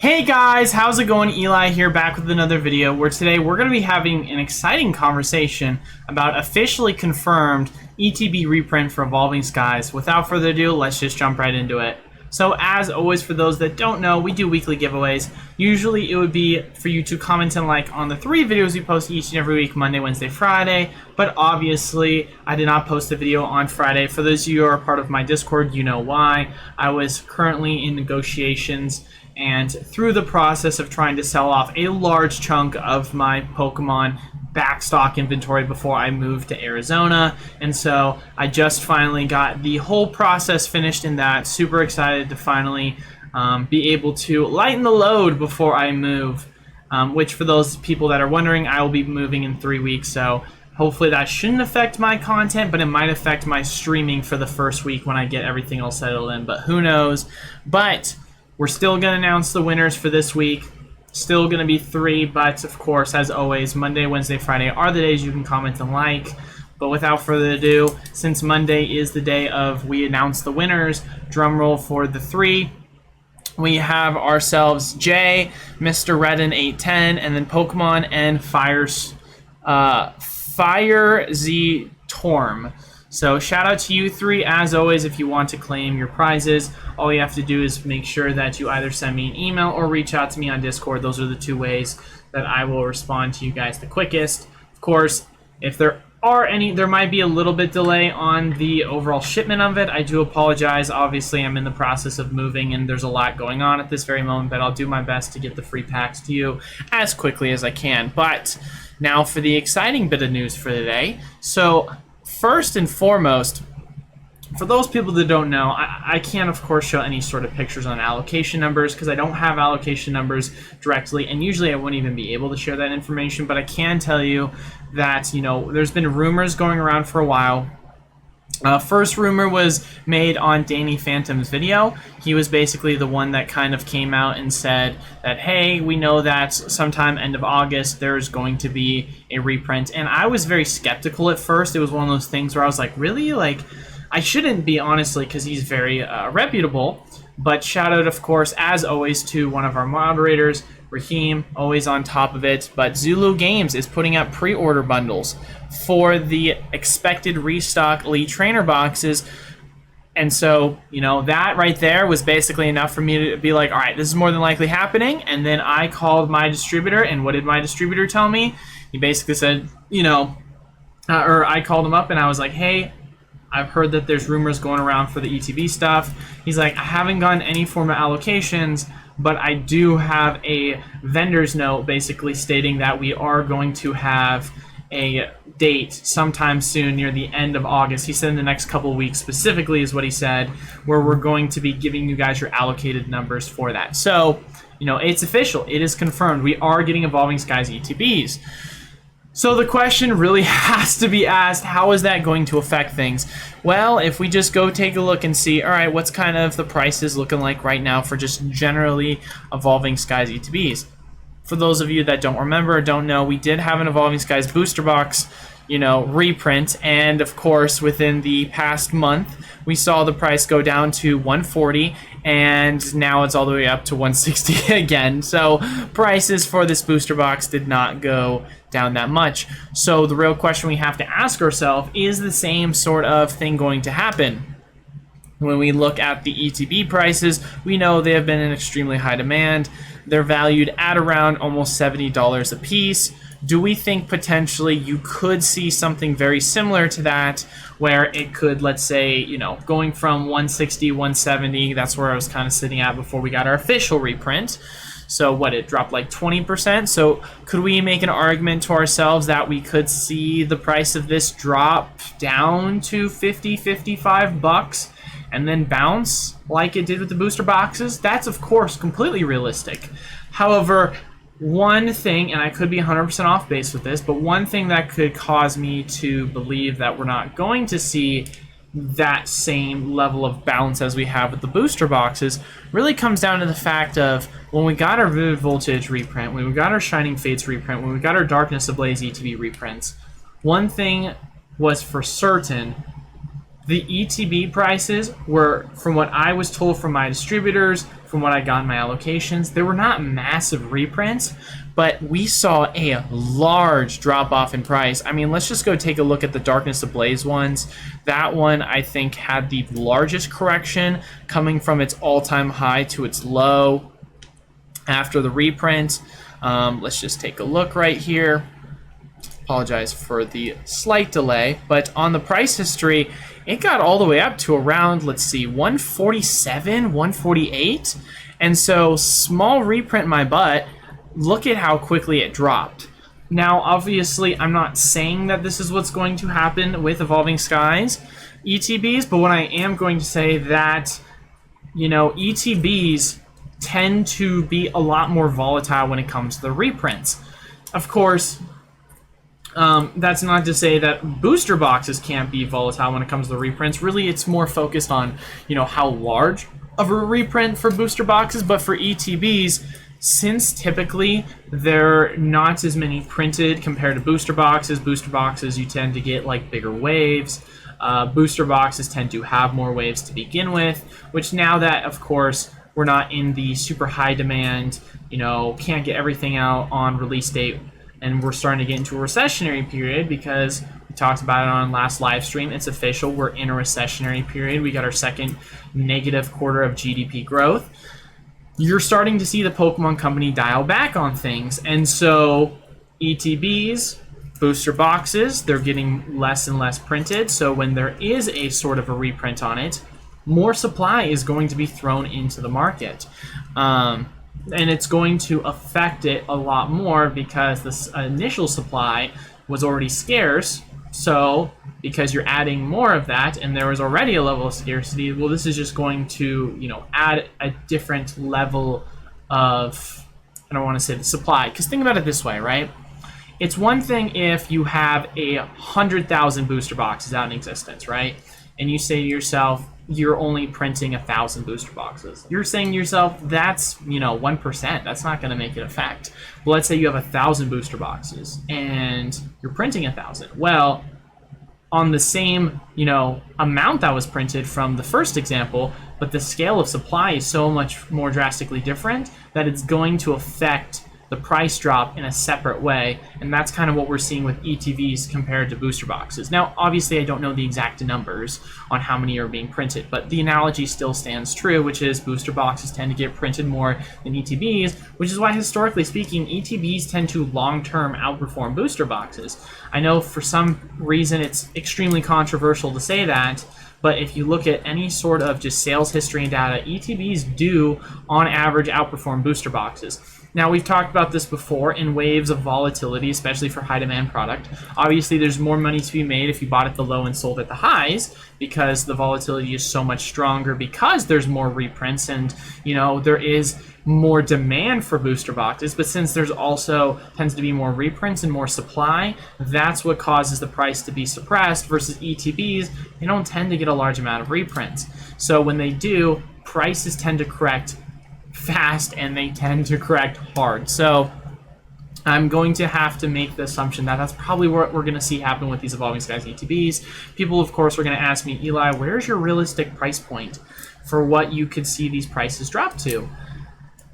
Hey guys, how's it going? Eli here, back with another video where today we're going to be having an exciting conversation about officially confirmed ETB reprint for Evolving Skies. Without further ado, let's just jump right into it. So as always, for those that don't know, we do weekly giveaways. Usually it would be for you to comment and like on the 3 videos we post each and every week, Monday, Wednesday, Friday. But obviously, I did not post a video on Friday. For those of you who are part of my Discord, you know why. I was currently in negotiations and through the process of trying to sell off a large chunk of my Pokemon backstock inventory before I moved to Arizona, and so I just finally got the whole process finished in that. Super excited to finally be able to lighten the load before I move, which for those people that are wondering, I will be moving in 3 weeks, so hopefully that shouldn't affect my content, but it might affect my streaming for the first week when I get everything all settled in, but who knows. But we're still going to announce the winners for this week. Still going to be 3, but of course, as always, Monday, Wednesday, Friday are the days you can comment and like. But without further ado, since Monday is the day of we announce the winners, drum roll for the 3. We have ourselves Jay, Mr. Redden 810, and then Pokemon and Fire Z Torm. So shout out to you 3. As always, if you want to claim your prizes, all you have to do is make sure that you either send me an email or reach out to me on Discord. Those are the 2 ways that I will respond to you guys the quickest. Of course, if there are any, there might be a little bit delay on the overall shipment of it. I do apologize. Obviously, I'm in the process of moving and there's a lot going on at this very moment, but I'll do my best to get the free packs to you as quickly as I can. But now for the exciting bit of news for today. So first and foremost, for those people that don't know, I can't, of course, show any sort of pictures on allocation numbers because I don't have allocation numbers directly, and usually I wouldn't even be able to share that information, but I can tell you that, you know, there's been rumors going around for a while. First rumor was made on Danny Phantom's video. He was basically the one that kind of came out and said that, hey, we know that sometime end of August there's going to be a reprint. And I was very skeptical at first. It was one of those things where I was like, really? Like, I shouldn't be, honestly, because he's very reputable. But shout out, of course, as always, to one of our moderators, Raheem, always on top of it. But Zulu Games is putting out pre-order bundles for the expected restock Elite Trainer boxes. And so, you know, that right there was basically enough for me to be like, all right, this is more than likely happening. And then I called my distributor, and what did my distributor tell me? He basically said, you know, or I called him up and I was like, hey, I've heard that there's rumors going around for the ETB stuff. He's like, I haven't gotten any form of allocations, but I do have a vendor's note basically stating that we are going to have a date sometime soon near the end of August. He said in the next couple of weeks specifically is what he said, where we're going to be giving you guys your allocated numbers for that. So, you know, it's official. It is confirmed. We are getting Evolving Skies ETBs. So the question really has to be asked, how is that going to affect things? Well, if we just go take a look and see, all right, what's kind of the prices looking like right now for just generally Evolving Skies ETBs? For those of you that don't remember or don't know, we did have an Evolving Skies booster box, you know, reprint, and of course within the past month we saw the price go down to $140, and now it's all the way up to $160 again. So prices for this booster box did not go down that much. So the real question we have to ask ourselves, is the same sort of thing going to happen? When we look at the ETB prices, we know they have been in extremely high demand. They're valued at around almost $70 a piece. Do we think potentially you could see something very similar to that, where it could, let's say, you know, going from 160, 170, that's where I was kind of sitting at before we got our official reprint. So what, it dropped like 20%. So could we make an argument to ourselves that we could see the price of this drop down to 50, 55 bucks and then bounce like it did with the booster boxes? That's, of course, completely realistic. However, one thing, and I could be 100% off base with this, but one thing that could cause me to believe that we're not going to see that same level of balance as we have with the booster boxes really comes down to the fact of when we got our Vivid Voltage reprint, when we got our Shining Fates reprint, when we got our Darkness Ablaze ETB reprints, one thing was for certain, The ETB prices were, from what I was told from my distributors, from what I got in my allocations, they were not massive reprints, but we saw a large drop off in price. I mean, let's just go take a look at the Darkness Ablaze ones. That one, I think, had the largest correction, coming from its all-time high to its low after the reprint. Let's just take a look right here. Apologize for the slight delay, but on the price history, it got all the way up to around, let's see, 147, 148. And so, small reprint my butt, look at how quickly it dropped. Now, obviously, I'm not saying that this is what's going to happen with Evolving Skies ETBs, but what I am going to say that, you know, ETBs tend to be a lot more volatile when it comes to the reprints. Of course, that's not to say that booster boxes can't be volatile when it comes to the reprints. Really, it's more focused on, you know, how large of a reprint for booster boxes. But for ETBs, since typically they're not as many printed compared to booster boxes you tend to get like bigger waves. Booster boxes tend to have more waves to begin with, which now that, of course, we're not in the super high demand, you know, can't get everything out on release date, and we're starting to get into a recessionary period because we talked about it on last live stream. It's official. We're in a recessionary period. We got our second negative quarter of GDP growth. You're starting to see the Pokemon Company dial back on things. And so ETBs, booster boxes, they're getting less and less printed. So when there is a sort of a reprint on it, more supply is going to be thrown into the market. And it's going to affect it a lot more because this initial supply was already scarce. So because you're adding more of that and there was already a level of scarcity, well, this is just going to, you know, add a different level of, I don't want to say the supply. Because think about it this way, right? It's one thing if you have 100,000 booster boxes out in existence, right? And you say to yourself, you're only printing 1,000 booster boxes. You're saying to yourself, that's, you know, 1%. That's not going to make an effect. But let's say you have 1,000 booster boxes and you're printing 1,000. Well, on the same, you know, amount that was printed from the first example, but the scale of supply is so much more drastically different that it's going to affect the price drop in a separate way, and that's kind of what we're seeing with ETVs compared to booster boxes. Now, obviously, I don't know the exact numbers on how many are being printed, but the analogy still stands true, which is booster boxes tend to get printed more than ETBs, which is why, historically speaking, ETBs tend to long-term outperform booster boxes. I know for some reason it's extremely controversial to say that, but if you look at any sort of just sales history and data, ETBs do, on average, outperform booster boxes. Now, we've talked about this before in waves of volatility, especially for high-demand product. Obviously, there's more money to be made if you bought at the low and sold at the highs, because the volatility is so much stronger because there's more reprints and, you know, there is more demand for booster boxes. But since there's also tends to be more reprints and more supply, that's what causes the price to be suppressed versus ETBs. They don't tend to get a large amount of reprints. So when they do, prices tend to correct fast and they tend to correct hard. So I'm going to have to make the assumption that that's probably what we're going to see happen with these Evolving Skies ETBs. People, of course, are going to ask me, Eli, where's your realistic price point for what you could see these prices drop to?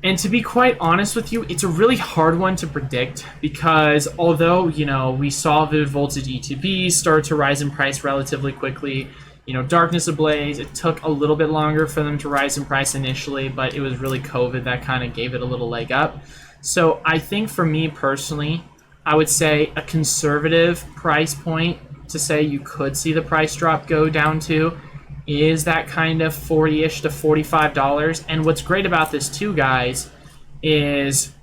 And to be quite honest with you, it's a really hard one to predict because although, you know, we saw Vivid Voltage ETBs start to rise in price relatively quickly, you know, Darkness Ablaze, it took a little bit longer for them to rise in price initially, but it was really COVID that kind of gave it a little leg up. So I think for me personally, I would say a conservative price point to say you could see the price drop go down to is that kind of $40-ish to $45. And what's great about this too, guys, is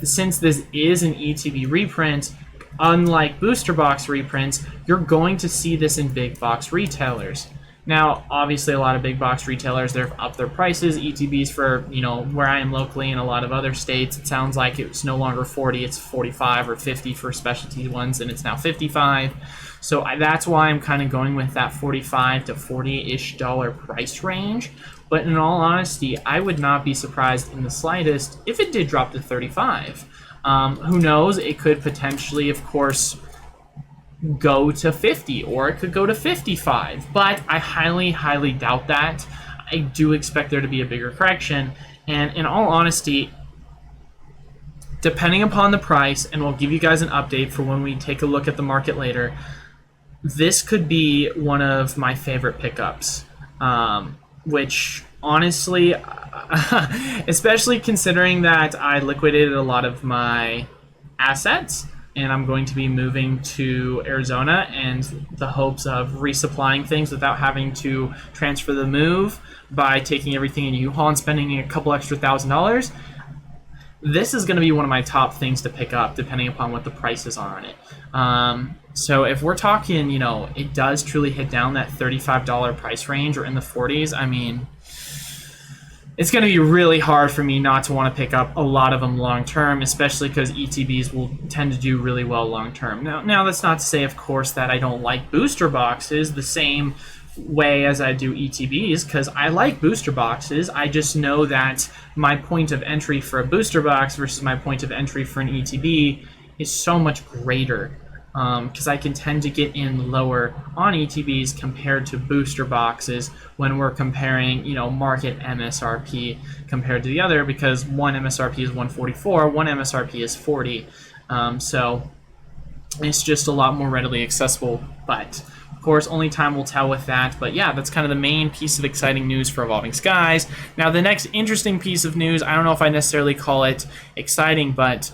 since this is an ETB reprint, unlike booster box reprints, you're going to see this in big box retailers. Now, obviously, a lot of big box retailers, they've upped their prices. ETBs for, you know, where I am locally in a lot of other states, it sounds like it's no longer 40, it's 45 or 50 for specialty ones, and it's now 55. So that's why I'm kind of going with that 45 to 40-ish dollar price range. But in all honesty, I would not be surprised in the slightest if it did drop to 35. Who knows? It could potentially, of course, go to 50 or it could go to 55, but I highly doubt that. I do expect there to be a bigger correction, and in all honesty, depending upon the price, and we'll give you guys an update for when we take a look at the market later, this could be one of my favorite pickups, which honestly, especially considering that I liquidated a lot of my assets and I'm going to be moving to Arizona, and the hopes of resupplying things without having to transfer the move by taking everything in U-Haul and spending a couple extra $1,000. This is going to be one of my top things to pick up depending upon what the prices are on it. So if we're talking, you know, it does truly hit down that $35 price range or in the 40s, I mean, it's going to be really hard for me not to want to pick up a lot of them long term, especially because ETBs will tend to do really well long term. Now that's not to say, of course, that I don't like booster boxes the same way as I do ETBs, because I like booster boxes. I just know that my point of entry for a booster box versus my point of entry for an ETB is so much greater, because I can tend to get in lower on ETBs compared to booster boxes when we're comparing, you know, market MSRP compared to the other, because one MSRP is 144, one MSRP is 40, so it's just a lot more readily accessible. But of course, only time will tell with that. But yeah, that's kind of the main piece of exciting news for Evolving Skies. Now, the next interesting piece of news, I don't know if I necessarily call it exciting, but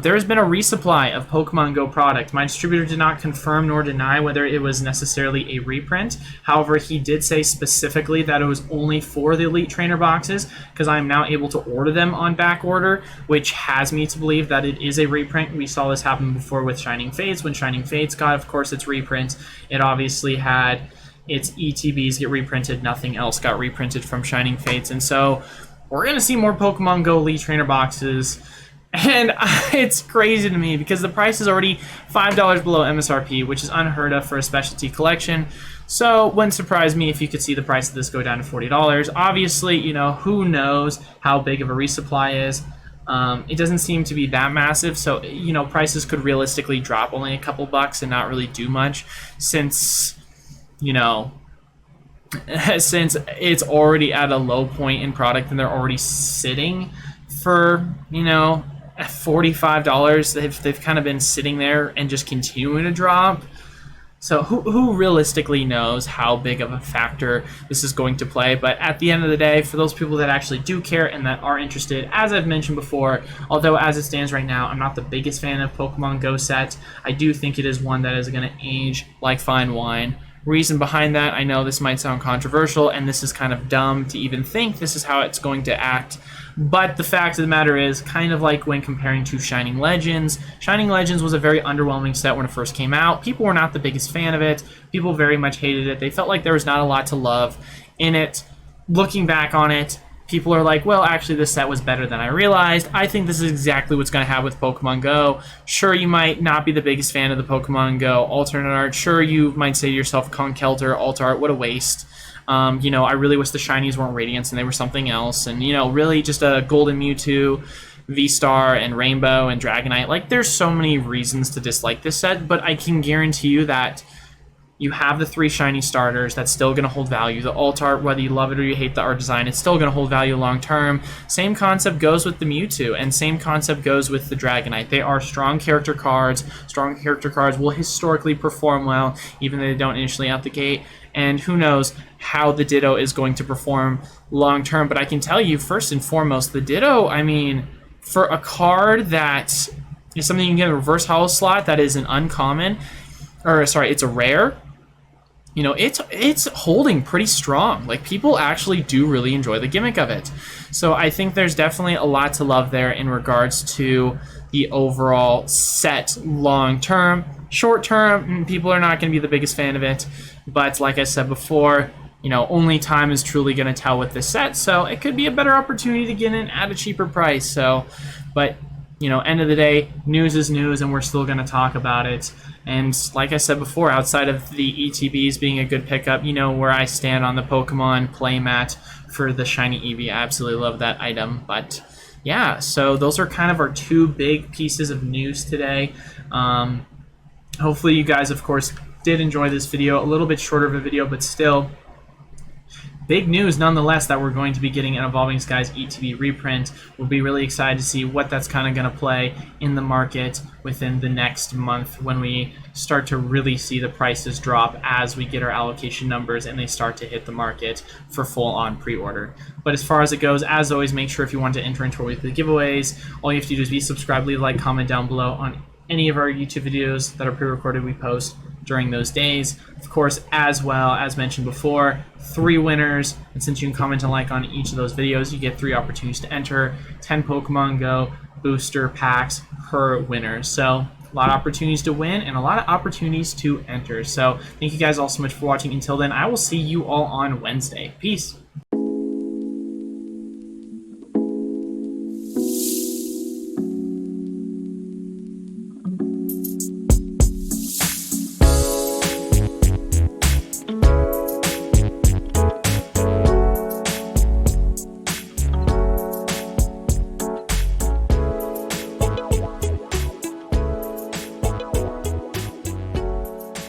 there has been a resupply of Pokemon Go product. My distributor did not confirm nor deny whether it was necessarily a reprint. However, he did say specifically that it was only for the Elite Trainer boxes, because I am now able to order them on back order, which has me to believe that it is a reprint. We saw this happen before with Shining Fates. When Shining Fates got, of course, its reprint, it obviously had its ETBs get reprinted. Nothing else got reprinted from Shining Fates. And so we're going to see more Pokemon Go Elite Trainer boxes. And it's crazy to me because the price is already $5 below MSRP, which is unheard of for a specialty collection. So it wouldn't surprise me if you could see the price of this go down to $40. Obviously, you know, who knows how big of a resupply is. It doesn't seem to be that massive, so, you know, prices could realistically drop only a couple bucks and not really do much, since, you know, since it's already at a low point in product and they're already sitting for, you know, $45. They've kind of been sitting there and just continuing to drop. So who realistically knows how big of a factor this is going to play? But at the end of the day, for those people that actually do care and that are interested, as I've mentioned before, although as it stands right now, I'm not the biggest fan of Pokemon Go set, I do think it is one that is going to age like fine wine. Reason behind that, I know this might sound controversial, and this is kind of dumb to even think this is how it's going to act, but the fact of the matter is, kind of like when comparing to Shining Legends. Shining Legends was a very underwhelming set when it first came out. People were not the biggest fan of it. People very much hated it. They felt like there was not a lot to love in it. Looking back on it, people are like, well, actually, this set was better than I realized. I think this is exactly what's going to happen with Pokemon Go. Sure, you might not be the biggest fan of the Pokemon Go alternate art. Sure, you might say to yourself, Conkelter, alt art, what a waste. You know, I really wish the shinies weren't Radiance and they were something else. And, you know, really just a Golden Mewtwo, V-Star, and Rainbow, and Dragonite. Like, there's so many reasons to dislike this set, but I can guarantee you that you have the 3 shiny starters. That's still going to hold value. The alt art, whether you love it or you hate the art design, it's still going to hold value long term. Same concept goes with the Mewtwo, and same concept goes with the Dragonite. They are strong character cards. Strong character cards will historically perform well, even though they don't initially out the gate. And who knows how the Ditto is going to perform long term. But I can tell you, first and foremost, the Ditto, I mean, for a card that is something you can get in a reverse holo slot that is an uncommon, or sorry, it's a rare, you know, it's holding pretty strong. Like, people actually do really enjoy the gimmick of it. So I think there's definitely a lot to love there in regards to the overall set long term. Short term, people are not going to be the biggest fan of it. But like I said before, you know, only time is truly going to tell with this set. So it could be a better opportunity to get in at a cheaper price. So, but, you know, end of the day, news is news, and we're still going to talk about it. And like I said before, outside of the ETBs being a good pickup, you know where I stand on the Pokemon playmat for the Shiny Eevee. I absolutely love that item. But yeah, so those are kind of our 2 big pieces of news today. Hopefully you guys, of course, did enjoy this video. A little bit shorter of a video, but still big news nonetheless that we're going to be getting an Evolving Skies ETB reprint. We'll be really excited to see what that's kind of going to play in the market within the next month when we start to really see the prices drop as we get our allocation numbers and they start to hit the market for full-on pre-order. But as far as it goes, as always, make sure if you want to enter into our weekly giveaways, all you have to do is be subscribed, leave a like, comment down below on any of our YouTube videos that are pre-recorded we post during those days. Of course, as well, as mentioned before, 3 winners, and since you can comment and like on each of those videos, you get 3 opportunities to enter 10 Pokemon Go booster packs per winner. So a lot of opportunities to win and a lot of opportunities to enter. So thank you guys all so much for watching. Until then, I will see you all on Wednesday. Peace.